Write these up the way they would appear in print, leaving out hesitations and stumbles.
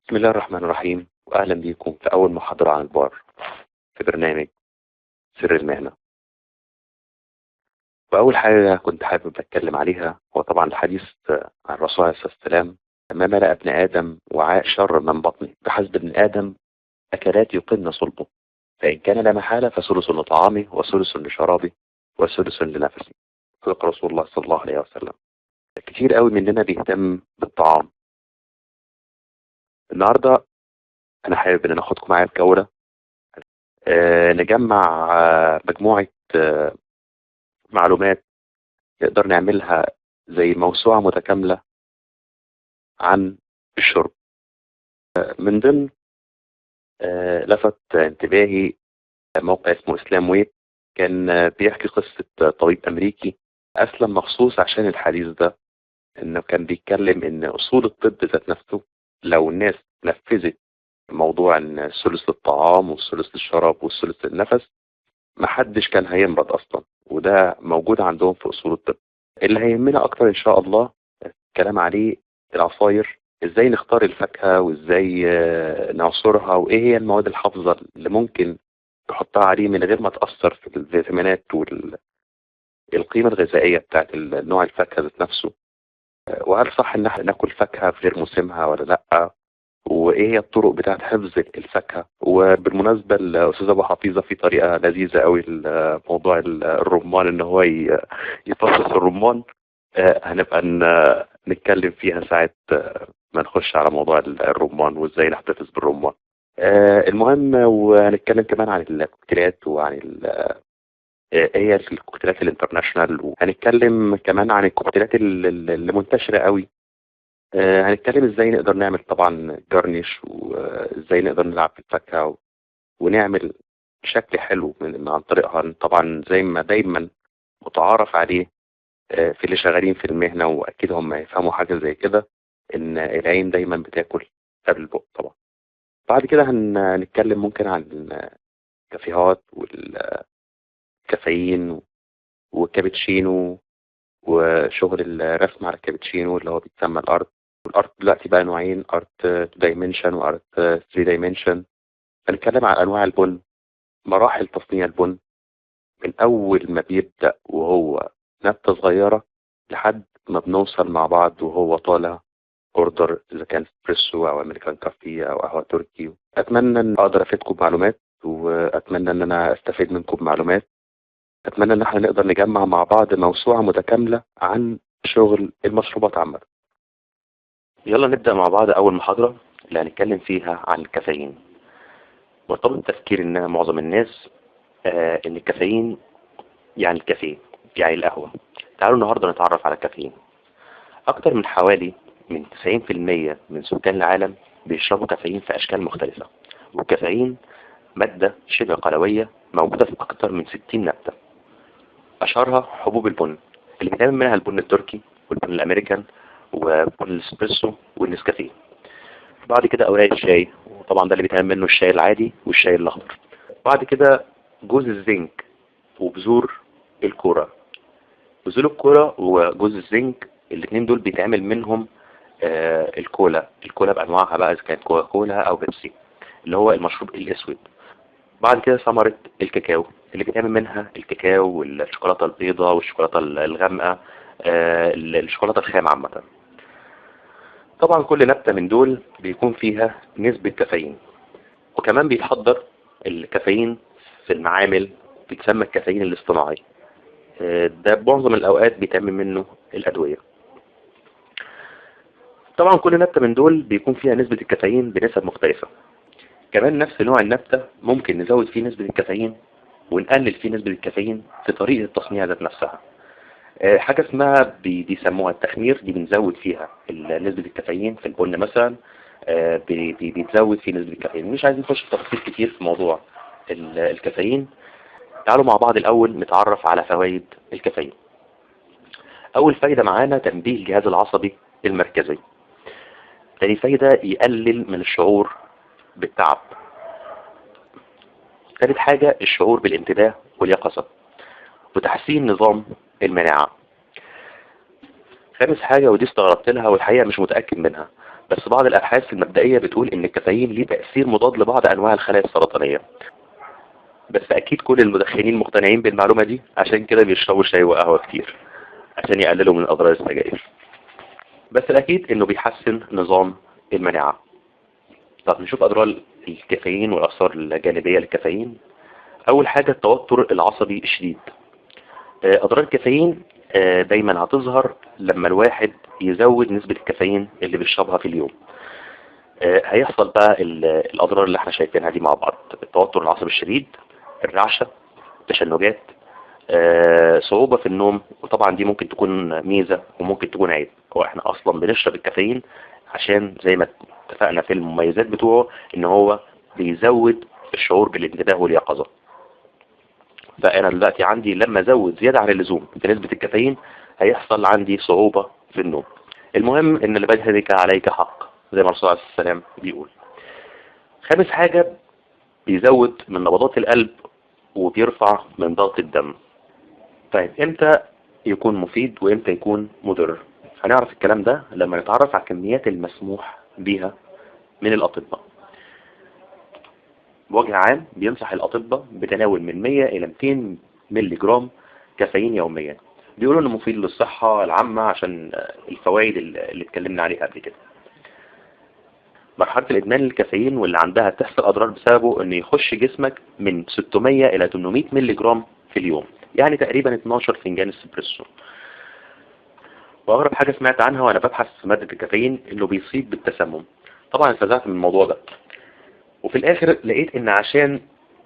بسم الله الرحمن الرحيم، وأهلا بكم في أول محاضرة عن البار في برنامج سر المهنة. وأول حاجة كنت حابب أتكلم عليها هو طبعا الحديث عن الرسول عليه الصلاة والسلام: ما ملأ ابن آدم وعاء شر من بطنه، بحسب ابن آدم أكلات يقن صلبه، فإن كان لا محالة فثلث لطعامه وثلث لشرابه وثلث لنفسه. صدق رسول الله صلى الله عليه وسلم. كتير قوي مننا بيهتم بالطعام. النهاردة أنا حابب إن ناخدكم معايا في جولة نجمع مجموعة معلومات نقدر نعملها زي موسوعة متكاملة عن الشرب. من ضمن لفت انتباهي موقع اسمه اسلام ويب، كان بيحكي قصة طبيب أمريكي أسلم مخصوص عشان الحديث ده، إنه كان بيتكلم إن أصول الطب ذات نفسه لو الناس نفذت موضوع إن الثلث للطعام والثلث للشراب والثلث للنفس محدش كان هيمرض أصلا، وده موجود عندهم في أصول الطب. اللي هيهمنا أكتر إن شاء الله الكلام عليه العصاير، إزاي نختار الفاكهة وإزاي نعصرها، وإيه هي المواد الحافظة اللي ممكن تحطها عليه من غير ما تأثر في الفيتامينات والقيمة الغذائية بتاعت نوع الفاكهة ذات نفسه، وهل صح إن احنا ناكل فاكهة في غير موسمها ولا لأ، وايه هي الطرق بتاعت حفظ الفاكهه. وبالمناسبه الاستاذ ابو حفيظه في طريقه لذيذه قوي لموضوع الرمان، ان هو يفصص الرمان. هنبقى نتكلم فيها ساعه ما نخش على موضوع الرمان وازاي نحتفظ بالرمان. المهم، وهنتكلم كمان عن الكوكتيلات وعن ايه هي الكوكتيلات الانترناشونال، وهنتكلم كمان عن الكوكتيلات اللي منتشره قوي. هنتكلم ازاي نقدر نعمل طبعا جارنيش، وازاي نقدر نلعب في الفاكهه ونعمل شكل حلو عن طريقها. طبعا زي ما دايما متعارف عليه في اللي شغالين في المهنه، واكيد هم يفهموا حاجه زي كده، ان العين دايما بتاكل قبل البق طبعا. بعد كده هنتكلم ممكن عن الكافيهات والكافيين والكابتشينو، وشغل الرسم على الكابتشينو اللي هو بيتسمى الارت. والارت دلوقتي بقى نوعين: ارت 2 دايمنشن وارت 3 دايمنشن. هنتكلم عن انواع البن، مراحل تصنيع البن من اول ما بيبدا وهو نبته صغيره لحد ما بنوصل مع بعض وهو طالع اوردر، اذا كان اسبريسو او امريكان كافي او قهوه تركي. اتمنى ان اقدر افيدكم بمعلومات، واتمنى ان انا استفيد منكم بمعلومات. اتمنى ان احنا نقدر نجمع مع بعض موسوعه متكامله عن شغل المشروبات عامه. يلا نبدأ مع بعض أول محاضرة اللي هنتكلم فيها عن الكافيين. مرتبط تفكير إن معظم الناس إن الكافيين يعني الكافيه، يعني القهوة. تعالوا النهاردة نتعرف على الكافيين. أكتر من حوالي 90% من سكان العالم بيشربوا كافيين في أشكال مختلفة، والكافيين مادة شبه قلوية موجودة في أكتر من 60 نبتة. أشهرها حبوب البن اللي بيتعمل منها البن التركي والبن الأمريكان وبن الاسبريسو والنسكافيه. بعد كده اوراق الشاي، وطبعا ده اللي بيتعمل منه الشاي العادي والشاي الاخضر. بعد كده جوز الزنك وبذور الكوره. بذور الكوره وجوز الزنك الاثنين دول بيتعمل منهم الكولا بانواعها بقى، اذا كانت كوكا كولا او بيبسي اللي هو المشروب الاسود. بعد كده ثمره الكاكاو اللي بيتعمل منها الكاكاو والشوكولاته البيضاء والشوكولاته الغامقه، الشوكولاته الخام عامه. طبعا كل نبتة من دول بيكون فيها نسبة كافيين، وكمان بيتحضر الكافيين في المعامل، بيتسمى الكافيين الاصطناعي. ده معظم الأوقات بيتعمل منه الأدوية. طبعا كل نبتة من دول بيكون فيها نسبة الكافيين بنسب مختلفة. كمان نفس نوع النبتة ممكن نزود فيه نسبة الكافيين ونقلل فيه نسبة الكافيين في طريقة التصنيع ذات نفسها. حاجة اسمها بيسموها التخمير، دي بنزود فيها نسبة الكافيين. في البن مثلا بيتزود فيه نسبة الكافيين. مش عايزين نخش في تفاصيل كتير في موضوع الكافيين. تعالوا مع بعض الأول نتعرف على فوائد الكافيين. أول فايدة معانا تنبيه الجهاز العصبي المركزي. تاني فايدة يقلل من الشعور بالتعب. ثالث حاجة الشعور بالانتباه واليقظة وتحسين نظام المناعة. خامس حاجة ودي استغربت لها والحقيقة مش متأكد منها، بس بعض الأبحاث المبدئية بتقول إن الكافيين ليه تأثير مضاد لبعض أنواع الخلايا السرطانية. بس أكيد كل المدخنين مقتنعين بالمعلومة دي، عشان كده بيشربوا شاي وقهوة كتير عشان يقللوا من أضرار السجاير. بس الأكيد إنه بيحسن نظام المناعة. طب نشوف أضرار الكافيين والآثار الجانبية للكافيين. أول حاجة التوتر العصبي الشديد. أضرار الكافيين دايما هتظهر لما الواحد يزود نسبة الكافيين اللي بيشربها في اليوم. هيحصل بقى الأضرار اللي احنا شايفينها دي مع بعض: التوتر العصبي الشديد، الرعشة، التشنجات، صعوبة في النوم. وطبعا دي ممكن تكون ميزة وممكن تكون عيب. هو احنا أصلا بنشرب الكافيين عشان زي ما اتفقنا في المميزات بتوعه إن هو بيزود الشعور بالانتباه واليقظة. فأنا دلوقتي عندي لما أزود زيادة عن اللزوم في نسبة الكافيين هيحصل عندي صعوبة في النوم. المهم إن اللي بجهدك عليك حق زي ما الرسول عليه السلام بيقول. خامس حاجة بيزود من نبضات القلب وبيرفع من ضغط الدم. طيب امتى يكون مفيد وامتى يكون مضر؟ هنعرف الكلام ده لما نتعرف على الكميات المسموح بيها من الأطباء. بوجه عام بينصح الأطباء بتناول من 100 إلى 200 ملي جرام كافيين يوميا. بيقولوا انه مفيد للصحة العامة عشان الفوائد اللي اتكلمنا عليها قبل كده. مرحلة الإدمان للكافيين واللي عندها تحصل أضرار بسببه إنه يخش جسمك من 600 إلى 800 ملي جرام في اليوم، يعني تقريبا 12 فنجان اسبريسو. وأغرب حاجة سمعت عنها وأنا ببحث في مادة الكافيين إنه بيصيب بالتسمم. طبعا اتفزعت من الموضوع ده، وفي الآخر لقيت إن عشان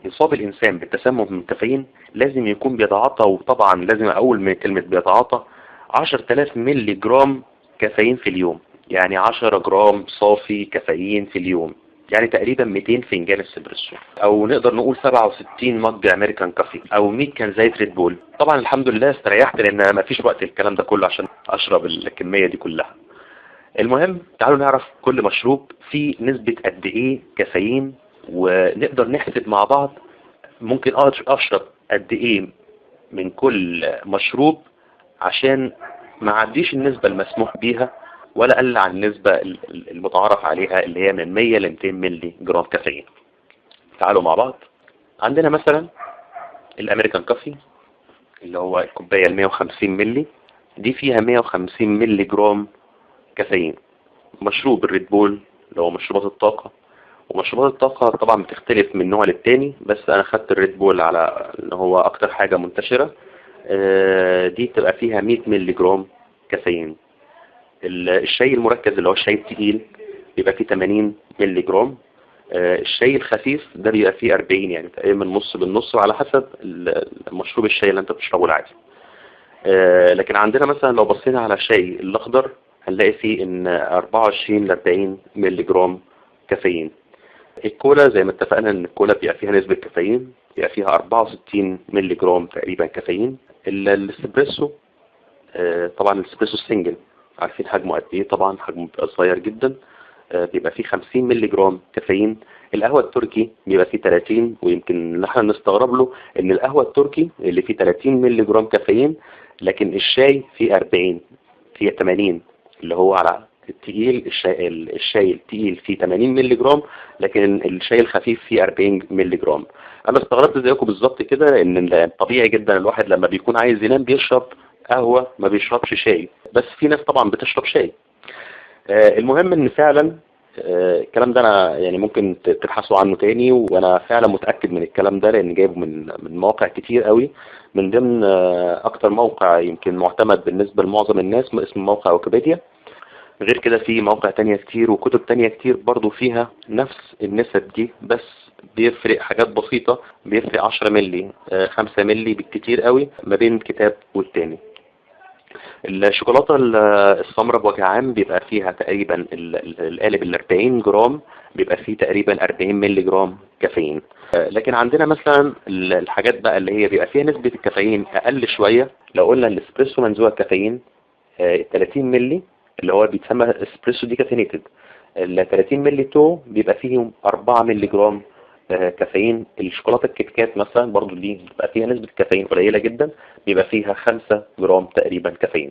يصاب الإنسان بالتسمم من الكافيين لازم يكون بيتعاطى، وطبعا لازم أول من كلمة بيتعاطى 10,000 ملي جرام كافيين في اليوم، يعني 10 جرام صافي كافيين في اليوم، يعني تقريبا 200 فنجان اسبريسو، او نقدر نقول 67 مج امريكان كافي، او 100 كان زيت ريد بول. طبعا الحمد لله استريحت لان ما فيش وقت الكلام ده كله عشان اشرب الكمية دي كلها. المهم تعالوا نعرف كل مشروب فيه نسبة قد ايه كافيين، ونقدر نحسب مع بعض ممكن اشرب قد ايه من كل مشروب عشان ما عديش النسبة المسموح بيها ولا قل عن النسبة المتعارف عليها اللي هي من 100 ل 200 ملي جرام كافيين. تعالوا مع بعض. عندنا مثلا الامريكان كافي اللي هو الكوباية ال 150 ملي دي فيها 150 ملي جرام كافيين. مشروب الريد بول اللي هو مشروبات الطاقة، ومشروبات الطاقة طبعا بتختلف من نوع للتاني، بس انا خدت الريد بول على ان هو اكتر حاجة منتشرة. دي بتبقى فيها 100 ملي جرام كافيين. الشاي المركز اللي هو الشاي التقيل بيبقى فيه 80 ملي جرام. الشاي الخفيف ده بيبقى فيه 40، يعني تقريبا نص بالنص على حسب مشروب الشاي اللي انت بتشربه العادي. لكن عندنا مثلا لو بصينا على الشاي الاخضر هنلاقي فيه ان 24 ل 40 ملي جرام كافيين. الكولا زي ما اتفقنا ان الكولا بيبقى فيها نسبة كافيين، بيبقى فيها 64 ملي جرام تقريبا كافيين. الاسبريسو طبعا الاسبريسو السنجل عارفين حجمه قد ايه، طبعا حجمه بيبقى صغير جدا، بيبقى فيه 50 ملي جرام كافيين. القهوة التركي بيبقى فيه 30، ويمكن اللي احنا نستغرب له ان القهوة التركي اللي فيه 30 ملي جرام كافيين، لكن الشاي فيه 40 فيه 80 اللي هو على التقيل. الشاي التقيل فيه 80 ملي جرام، لكن الشاي الخفيف فيه 40 ملي جرام. انا استغربت زيكم بالظبط كده ان طبيعي جدا الواحد لما بيكون عايز ينام بيشرب قهوة ما بيشربش شاي، بس في ناس طبعا بتشرب شاي. المهم ان فعلا الكلام ده انا يعني ممكن تبحثوا عنه تاني، وانا فعلا متاكد من الكلام ده لان جايبه من مواقع كتير قوي. من ضمن اكتر موقع يمكن معتمد بالنسبه لمعظم الناس اسمه موقع ويكيبيديا. غير كده في مواقع تانية كتير وكتب تانية كتير برضو فيها نفس النسب دي، بس بيفرق حاجات بسيطة، بيفرق 10 ملي 5 ملي بالكتير قوي ما بين كتاب والتاني. الشوكولاتة السمراء بوجه عام بيبقى فيها تقريبا القالب 40 جرام بيبقى فيه تقريبا 40 ملي جرام كافيين. لكن عندنا مثلا الحاجات بقى اللي هي بيبقى فيها نسبة الكافيين أقل شوية. لو قلنا الاسبريسو منزوع الكافيين 30 ملي اللي هو بيتسمى اسبريسو ديكافينيتد، ال 30 ملي تو بيبقى فيهم 4 ملي جرام كافيين. الشوكولاته الكيت كات مثلا برضو دي بيبقى فيها نسبه كافيين قليله جدا، بيبقى فيها 5 جرام تقريبا كافيين.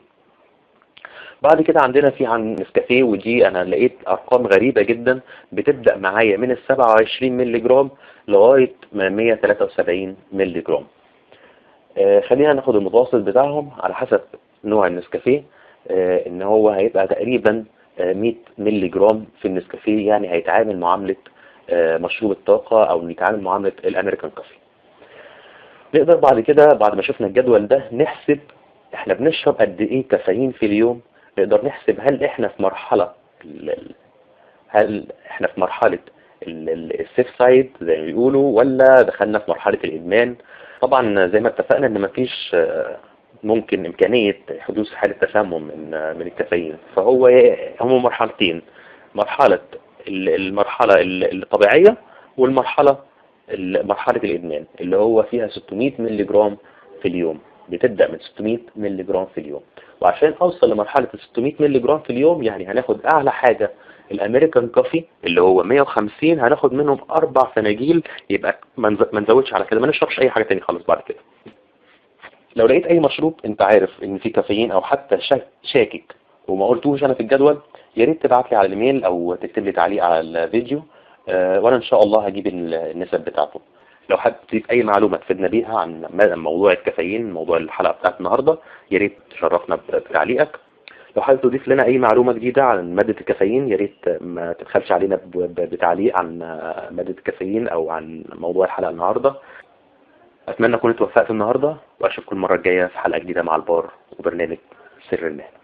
بعد كده عندنا في عن نسكافيه، ودي انا لقيت ارقام غريبه جدا، بتبدا معايا من ال 27 ملي جرام لغايه 173 ملي جرام. خلينا ناخد المتوسط بتاعهم على حسب نوع النسكافيه. ان هو هيبقى تقريبا 100 ملي جرام في النسكافيه، يعني هيتعامل معاملة مشروب الطاقة او يتعامل معاملة الامريكان كوفي. نقدر بعد كده بعد ما شفنا الجدول ده نحسب احنا بنشرب قد ايه كافيين في اليوم. نقدر نحسب هل احنا في مرحلة السيف سايد زي ما بيقولوا، ولا دخلنا في مرحلة الادمان. طبعا زي ما اتفقنا ان مفيش ممكن إمكانية حدوث حالة تسمم من الكافيين، هم مرحلتين: المرحلة الطبيعية، والمرحلة مرحلة الإدمان اللي هو فيها 600 ملي جرام في اليوم. بتبدأ من 600 ملي جرام في اليوم، وعشان أوصل لمرحلة 600 ملي جرام في اليوم يعني هناخد أعلى حاجة الأمريكان كوفي اللي هو 150، هناخد منهم 4 فناجيل، يبقى ما نزودش على كده، ما نشربش أي حاجة تاني خالص بعد كده. لو لقيت اي مشروب انت عارف ان فيه كافيين او حتى شاكك وما قلتوش انا في الجدول، يا ريت تبعت لي على الايميل او تكتب لي تعليق على الفيديو، وانا ان شاء الله هجيب النسب بتاعته. لو حابب تضيف اي معلومه تفيدنا بيها عن موضوع الكافيين، موضوع الحلقه بتاعت النهارده، يا ريت تشرفنا بتعليقك. لو حابب تضيف لنا اي معلومه جديده عن ماده الكافيين، يا ريت ما تبخلش علينا بتعليق عن ماده الكافيين او عن موضوع الحلقه النهارده. أتمنى أكون اتوفقت النهاردة، وأشوفكم المرة الجاية في حلقة جديدة مع البار وبرنامج سر المهنة.